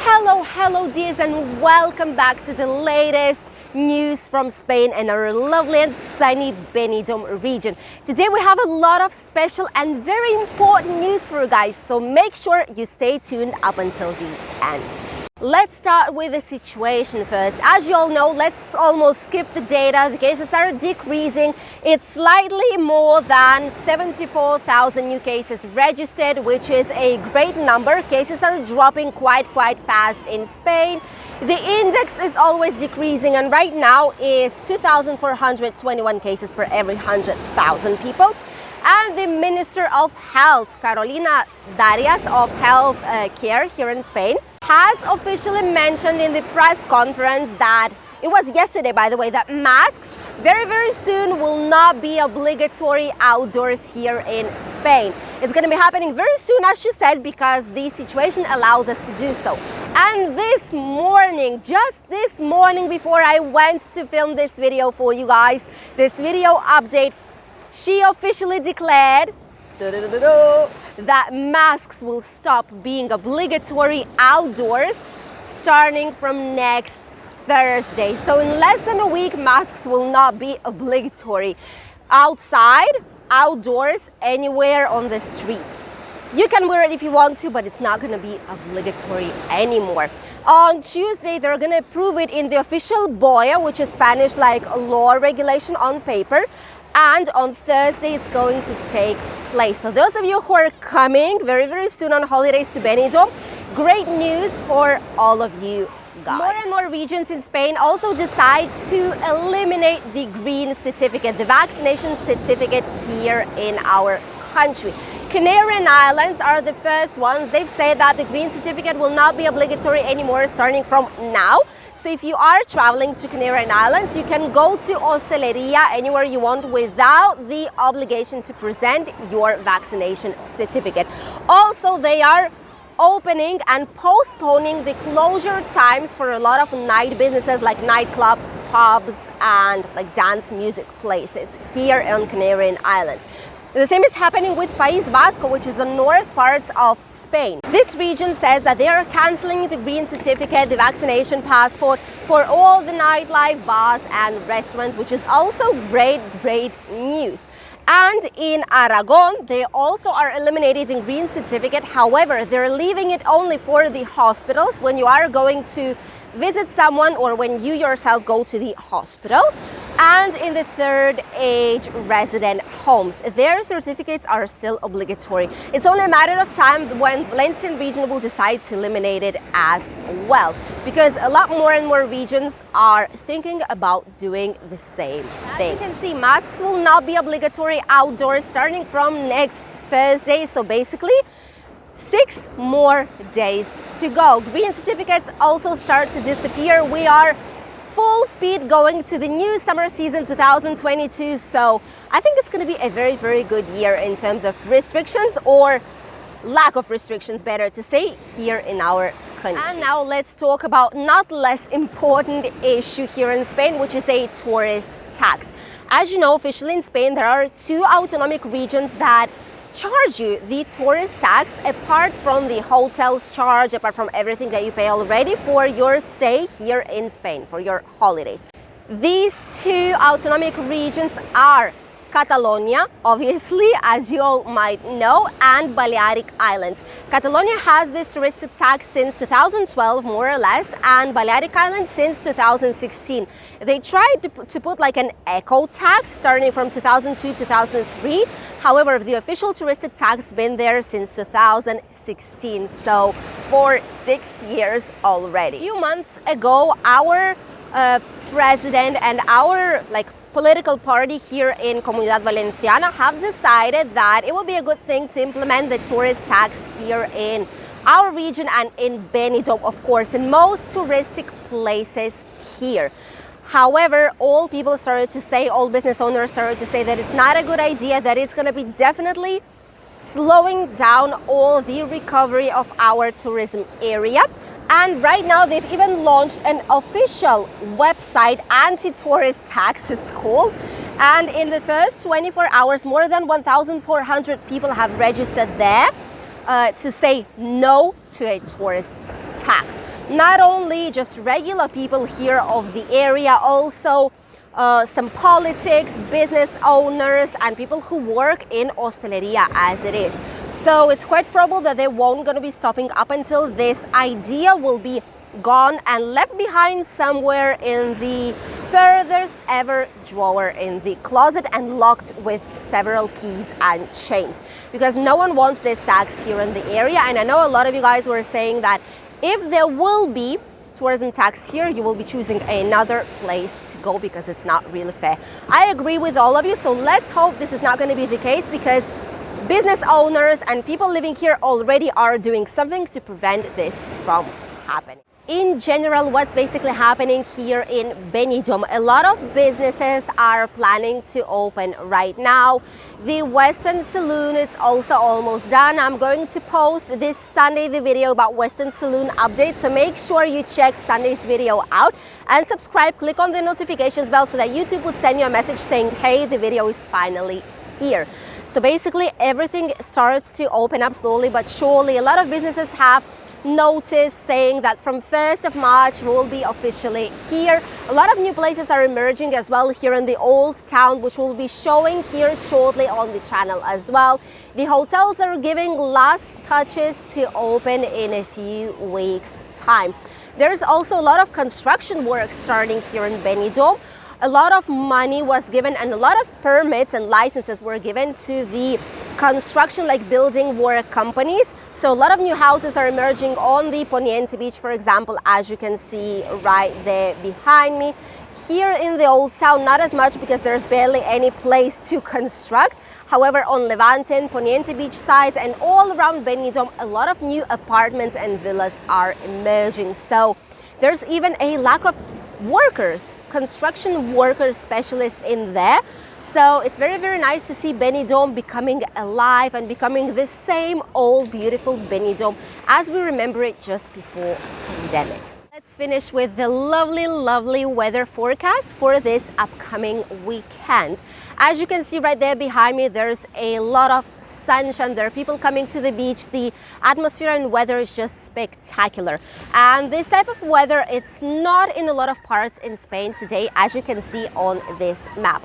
Hello dears, and welcome back to the latest news from Spain and our lovely and sunny Benidom region. Today we have a lot of special and very important news for you guys, so make sure you stay tuned up until the end. Let's start with the situation first. As you all know, let's almost skip the data. The cases are decreasing. It's slightly more than 74,000 new cases registered, which is a great number. Cases are dropping quite fast in Spain. The index is always decreasing, and right now is 2,421 cases per every 100,000 people. And the Minister of Health, Carolina Darias, of Health Care here in Spain, has officially mentioned in the press conference that, it was yesterday by the way, that masks very soon will not be obligatory outdoors here in Spain. It's going to be happening very soon, as she said, because the situation allows us to do so. And this morning, just this morning before I went to film this video for you guys, this video update, she officially declared that masks will stop being obligatory outdoors starting from next Thursday. So in less than a week, masks will not be obligatory outside, outdoors, anywhere on the streets. You can wear it if you want to, but it's not going to be obligatory anymore. On Tuesday, they're going to approve it in the official BOE, which is Spanish like law regulation on paper. And on Thursday, it's going to take place. So those of you who are coming very soon on holidays to Benidom, great news for all of you guys. More and more regions in Spain also decide to eliminate the green certificate, the vaccination certificate here in our country. Canary Islands are the first ones. They've said that the green certificate will not be obligatory anymore starting from now. So if you are traveling to Canary Islands, you can go to Hosteleria anywhere you want without the obligation to present your vaccination certificate. Also, they are opening and postponing the closure times for a lot of night businesses like nightclubs, pubs, and like dance music places here on Canary Islands. The same is happening with País Vasco, which is the north part of Spain. This region says that they are cancelling the green certificate, the vaccination passport for all the nightlife, bars and restaurants, which is also great news. And in Aragon, they also are eliminating the green certificate. However, they're leaving it only for the hospitals when you are going to visit someone or when you yourself go to the hospital. And in the third age resident homes, their certificates are still obligatory. It's only a matter of time when Valencian region will decide to eliminate it as well, because a lot more and more regions are thinking about doing the same thing. As you can see, masks will not be obligatory outdoors starting from next Thursday. So basically, 6 more days to go. Green certificates also start to disappear. We are full speed going to the new summer season 2022, so I think it's going to be a very good year in terms of restrictions, or lack of restrictions, better to say, here in our country. And now let's talk about not less important issue here in Spain, which is a tourist tax. As you know, officially in Spain there are 2 autonomic regions that charge you the tourist tax, apart from the hotels charge, apart from everything that you pay already for your stay here in Spain, for your holidays. These 2 autonomic regions are Catalonia, obviously, as you all might know, and Balearic Islands. Catalonia has this touristic tax since 2012, more or less, and Balearic Islands since 2016. They tried to put like an eco tax starting from 2002-2003. However, the official touristic tax has been there since 2016, so for 6 years already. A few months ago, our president and our political party here in Comunidad Valenciana have decided that it would be a good thing to implement the tourist tax here in our region and in Benidom, of course, in most touristic places here. However, all people started to say, all business owners started to say that it's not a good idea, that it's going to be definitely slowing down all the recovery of our tourism area. And right now they've even launched an official website, anti-tourist tax it's called. And in the first 24 hours, more than 1,400 people have registered there to say no to a tourist tax. not only just regular people here of the area, also some politics, business owners, and people who work in hosteleria as it is. So it's quite probable that they won't going to be stopping up until this idea will be gone and left behind somewhere in the furthest ever drawer in the closet and locked with several keys and chains, because no one wants this tax here in the area. And I know a lot of you guys were saying that if there will be tourism tax here, you will be choosing another place to go because it's not really fair. I agree with all of you, so let's hope this is not going to be the case, because business owners and people living here already are doing something to prevent this from happening. In general, what's basically happening here in Benidom, a lot of businesses are planning to open right now. The Western Saloon is also almost done. I'm going to post this Sunday the video about Western Saloon update, so make sure you check Sunday's video out and subscribe. Click on the notifications bell so that YouTube would send you a message saying, hey, the video is finally here. So basically everything starts to open up slowly but surely. A lot of businesses have notice saying that from 1st of March we will be officially here. A lot of new places are emerging as well here in the old town, which we'll be showing here shortly on the channel as well. The hotels are giving last touches to open in a few weeks' time. There's also a lot of construction work starting here in Benidom. A lot of money was given and a lot of permits and licenses were given to the construction, like building work companies. So a lot of new houses are emerging on the Poniente beach, for example, as you can see right there behind me. Here in the old town, not as much because there's barely any place to construct. However, on Valencian, Poniente beach sides and all around Benidom, a lot of new apartments and villas are emerging. So there's even a lack of workers, construction workers, specialists in there. So it's very, very nice to see Benidom becoming alive and becoming the same old beautiful Benidom as we remember it just before pandemic. Let's finish with the lovely, lovely weather forecast for this upcoming weekend. As you can see right there behind me, there's a lot of sunshine. There are people coming to the beach. The atmosphere and weather is just spectacular. And this type of weather, it's not in a lot of parts in Spain today, as you can see on this map.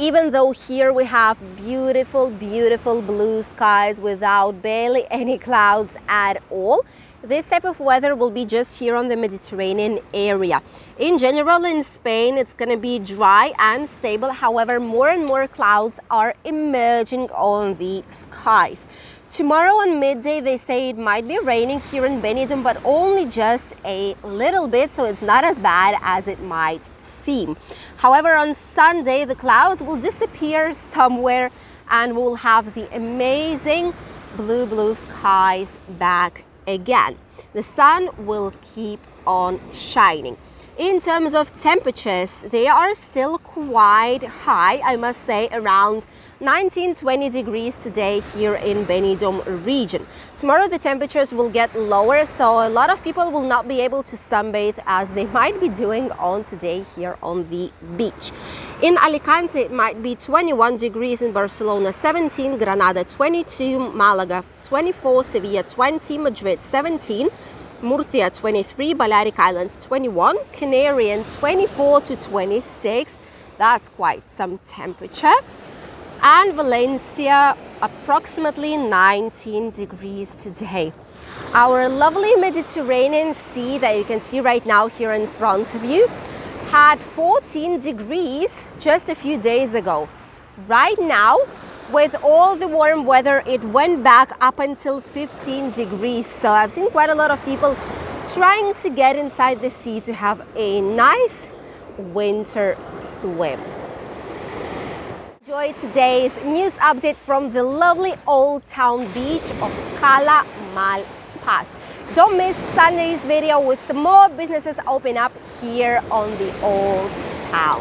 Even though here we have beautiful, beautiful blue skies without barely any clouds at all, this type of weather will be just here on the Mediterranean area. In general, in Spain, it's going to be dry and stable. However, more and more clouds are emerging on the skies. Tomorrow on midday, they say it might be raining here in Benidom, but only just a little bit, so it's not as bad as it might seem. However, on Sunday, the clouds will disappear somewhere and we'll have the amazing blue skies back again. The sun will keep on shining. In terms of temperatures, they are still quite high, I must say, around 19-20 degrees today here in Benidom region. Tomorrow the temperatures will get lower, so a lot of people will not be able to sunbathe as they might be doing on today here on the beach. In Alicante it might be 21 degrees, in Barcelona 17, Granada 22, Malaga 24, Sevilla 20, Madrid 17, Murcia 23, Balearic Islands 21, Canarian 24 to 26, that's quite some temperature, and Valencia approximately 19 degrees today. Our lovely Mediterranean Sea that you can see right now here in front of you had 14 degrees just a few days ago. Right now, with all the warm weather, it went back up until 15 degrees. So I've seen quite a lot of people trying to get inside the sea to have a nice winter swim. Enjoy today's news update from the lovely old town beach of Cala Mal Pass. Don't miss Sunday's video with some more businesses open up here on the old town.